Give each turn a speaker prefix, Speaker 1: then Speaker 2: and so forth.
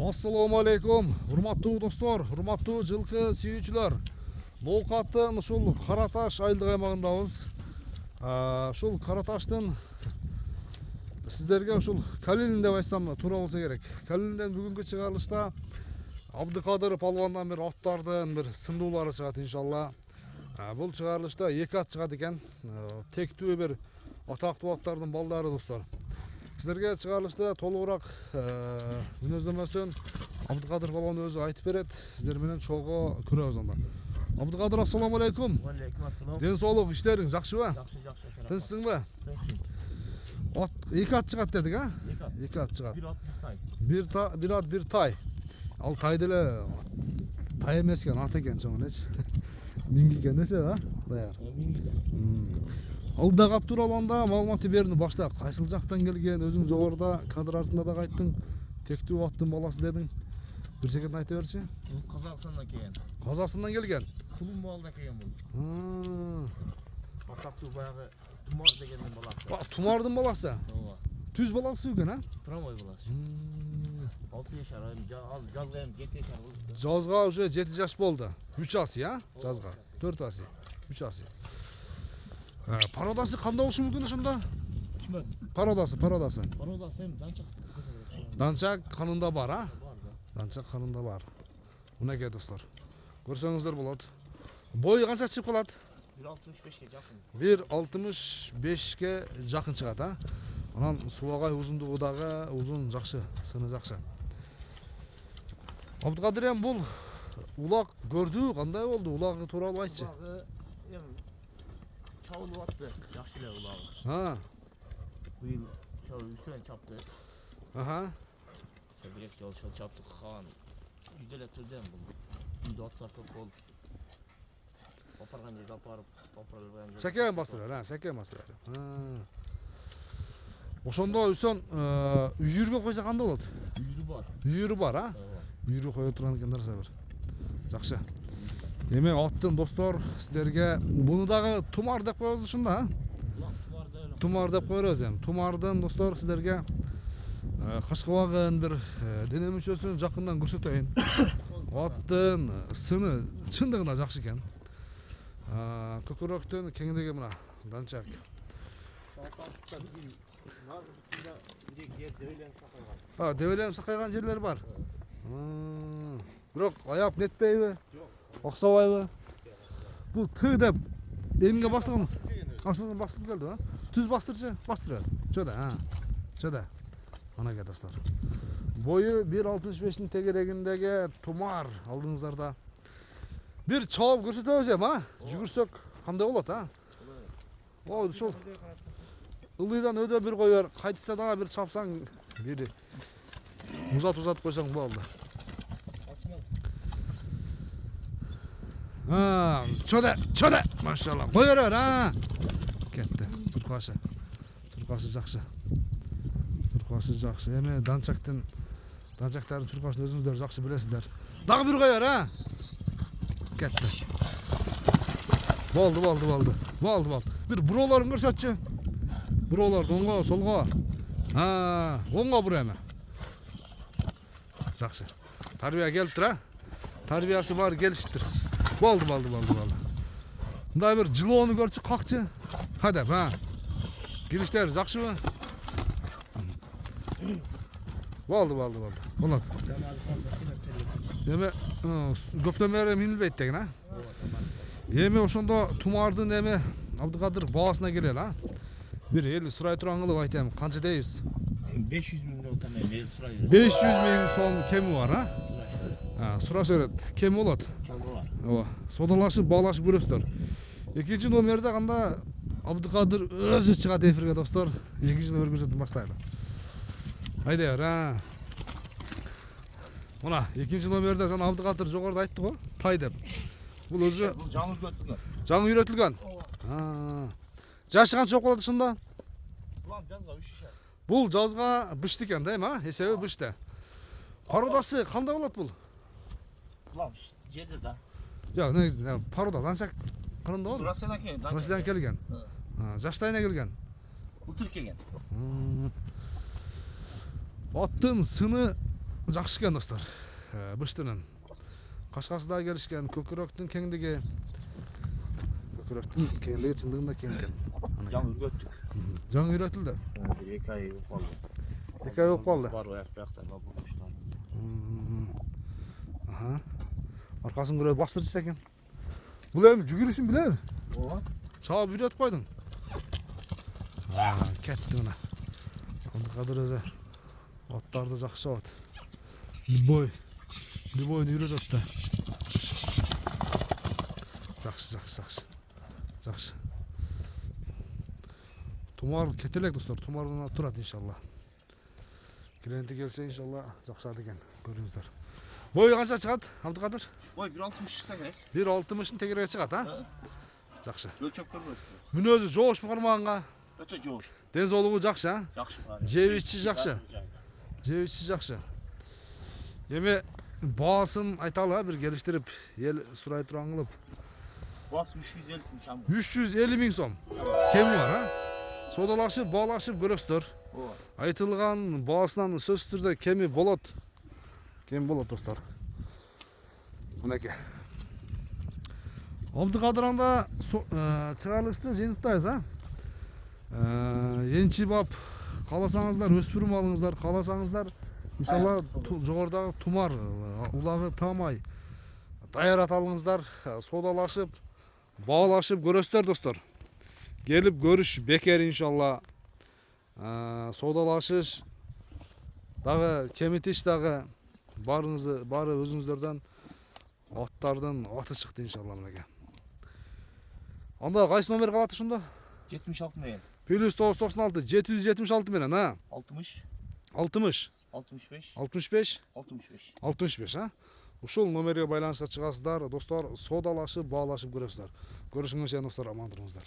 Speaker 1: Assalamu alaikum, урматтуу достор, урматтуу жылкы сүйүүчүлөр. Болкаттын ушул Караташ айылдык аймагындабыз. Ушул Караташтын сиздерге ушул Калилин деп айтсам туура болсо керек. Калилинден бүгүнкү чыгарылышта Абдыкадыр палвандан бир аттардын бир сындуулары чыгат иншалла. Бул чыгарылышта 2 ат чыгат экен. Тектүү бир атактуу аттардын балдары достор. Сіздерге чыгарылышта толугураак мүнөздөмөсүн Абдыкадыр балган өзү айтып берет. Сиздер менен чогуу көрөбүз анда. Абдыкадыр, ассаламу алейкум.
Speaker 2: Алейкум ассалам.
Speaker 1: Ден соолук, иштериң жакшыбы?
Speaker 2: Жакшы.
Speaker 1: Тынчсыңбы?
Speaker 2: Тынчсың.
Speaker 1: Ат 2 ат чыгат дедик, а? 2 ат чыгат. Bir at, bir tay. Ал тай деле тай эмес экен, ат экен чоң элечи. Минги экен десе, а? Даяр. Алдыда кап тууралганда маалыматты берүүнү башта кайсыл жактан келген, өзүң жогоруда кадр артында да айттың, тектүү аттын баласы дедиң. Бир секунд айта берчи.
Speaker 2: Бул Казакстандан келген.
Speaker 1: Казакстандан келген.
Speaker 2: Кулум малда келген бул. Атактуу баягы Тумар дегендин баласы.
Speaker 1: Тумардын баласы.
Speaker 2: Ооба.
Speaker 1: Түз баласы экен, а?
Speaker 2: Промой баласы. 6 жашар, ал жазга эми 7 жашар болду.
Speaker 1: Жазга уже 7 жаш болду. 3 аси, а? Жазга. 4 аси. 3 аси. Пародасы кандай болушу мүмкүн ошондо?
Speaker 2: Ким?
Speaker 1: Пародасы.
Speaker 2: Пародасы эми данчак.
Speaker 1: Данчак канында бар, а? Данчак канында бар. Мынакей достор. Көрсөңүздөр болот. Бою канча чыгып калат?
Speaker 2: 1.65 ке жакын.
Speaker 1: 1.65 ке жакын чыгат, а? Анан субагай узундугу дагы узун, жакшы, сыны жакшы. Абдыкадыр эми бул улак көрдү, кандай болду? Улагы тууралуу айтчы.
Speaker 2: Улагы эми чабылып атты, жакшы эле улагы. Быйыл Үсен чапты. Бирек жол чаптык калган. Үйдө эле турдум бул. Үйдө аттар көп болуп. Апарган жерге апарып, апарылган жерге.
Speaker 1: Секен бастырар, секен бастырар. Ошондо Үсен үйүргө койсо кандай болот?
Speaker 2: Үйүрү бар.
Speaker 1: Үйүрү бар, а? Үйүрү кое турган экен нерсе бир. Жакшы. Эми аттын достор сиздерге буну дагы Тумар деп коебуз ушунда, а? Тумар деп коебуз эми. Тумардын достор сиздерге кашкабагын бир дене мүчөсүн жакындан көрсөтөйүн. Аттын сыны чындыгында жакшы экен. Көкөрөктөн кеңдиги мына данчак. Дебеленип сакайган жерлер бар. Бирок аяп нетпейби? Оксобойбу? Бул Т деп эмге басылган? Ашыгын басылып келди, а? Түз бастырчы, бастыр. Чөдө, чөдө. Анакей достор. Бою 1.65-ин тегерегиндеги Тумар алдыңыздарда. Бир чабып көрсөтөбүз эми, а? Жүгүрсөк кандай болот, а? Ушул ылдыйдан өдө бир коер, кайтыста дагы бир чапсаң, бири узатып койсоң болду. Чөдө, машалла. Кой бер, а? Кетти. Туркашы жакшы. Туркашы жакшы. Эми данчактардын туркашын өзүңүздөр жакшы билесиздер. Дагы бир кой бер, а? Кетти. Болду. Бир буролорун көрсөтчү. Буролор оңго, солго. Оңго бур эми. Жакшы. Тарбия келиптир, а? Тарбиясы бар, келиштир. Болду. Мындай бир жылоону көрчү, какчы. Кайдап, а? Кириштер жакшыбы? Болду. Болот. Эми көптөн бери минилбейт деген, а? Эми ошондо Тумардын эми Абдыкадыр баасына келели, а? Бир эл сурай турган кылып айтайм, канча дейбиз?
Speaker 2: 500 миңден отам эл сурай берет.
Speaker 1: 500 миң сом кеми бар, а? Сураш берет. Кеми болот?
Speaker 2: Кеми бар.
Speaker 1: Ооба. Содалашып, баалашып көрөсүздөр. Экинчи номерде канда Абдыкадыр өзү чыгат эфирге достор. Экинчи номер көрсөтүп баштайлы. Айда бер, а? Мына экинчи номерде жана Абдыкадыр жогоруда айтты го, тай деп. Бул өзү
Speaker 2: жаңы үйрөтүлгөн.
Speaker 1: Жаңы үйрөтүлгөн. Жашы канча болуп калат ошондо?
Speaker 2: Булам жазга 3 жашар.
Speaker 1: Бул жазга бышты экен да эми, а? Эсеби бышты. Пародасы кандай болот бул?
Speaker 2: Булам жерде да.
Speaker 1: Жок, негизи парода данчак кырында болду.
Speaker 2: Россиядан
Speaker 1: келген. Жаштайына келген.
Speaker 2: Былтыр келген.
Speaker 1: Аттын сыны жакшы экен достор. Быштынын кашкасы да келишкен, көкүрөктүн кеңдиги. Көкүрөктүн кеңдиги чындыгында кең экен.
Speaker 2: Жаңы үргөттүк.
Speaker 1: Жаңы үйрөтүлдү.
Speaker 2: 2 ай болду.
Speaker 1: 2 ай болуп калды.
Speaker 2: Бар аяктан болуштар.
Speaker 1: Аха. Аркасын көрө бастырчу экен. Бул эми жүгүрүшүн билеби?
Speaker 2: Ооба.
Speaker 1: Чабып үйрөтүп койдуң. Кетти мына. Абдыкадыр өзү аттарды жакшы чабат. Любойну үйрөтөт да. Жакшы. Тумар кете элек достор, тумардан турат иншалла. Клиенти келсе иншалла жакшат экен, көрүңүздөр. Бою канча чыгат, Абдыкадыр?
Speaker 2: Бой 1.60 чыкса керек.
Speaker 1: 1.60-ын тегерге чыгат, а? Жакшы.
Speaker 2: Өлчөп көрбөйт.
Speaker 1: Мүнөзү жоош кармаганга?
Speaker 2: Өтө жоош.
Speaker 1: Ден соолугу жакшы, а?
Speaker 2: Жакшы.
Speaker 1: Жебичи жакшы. Эми баасын айталы, бир келиштирип, эл сурай турган кылып.
Speaker 2: Баасы 350 миң чам.
Speaker 1: 350 миң сом. Кеми бар, а? Содалашып, баалашып көрөсүздөр.
Speaker 2: Ооба.
Speaker 1: Айтылган баасынан сөзсүз түрдө кеми болот. Кем болот достор. Мынакей. Абдыкадыр анда чыгарылышты жыйынтайбыз, а? Энчи бап кааласаңыздар, өспүрүм алыңыздар, кааласаңыздар, иншалла жогорудагы тумар, улагы таамай даярат алыңыздар, содалашып, баалашып көрөсүздөр достор. Келип көрүш бекер иншалла. Содалашыш дагы кемитиш дагы бары өзүңүздөрдөн аттардын аты чыкты иншалла мынакей. Анда кайсы номер калат ошондо?
Speaker 2: 76 менен.
Speaker 1: +996 776 менен, а?
Speaker 2: 60
Speaker 1: 65 65, а? Ушул номерге байланышка чыгасыздар, достор, содалашып, баалашып көрөсүздөр. Көрүшүңүзгө чейин достор, аман туруңуздар.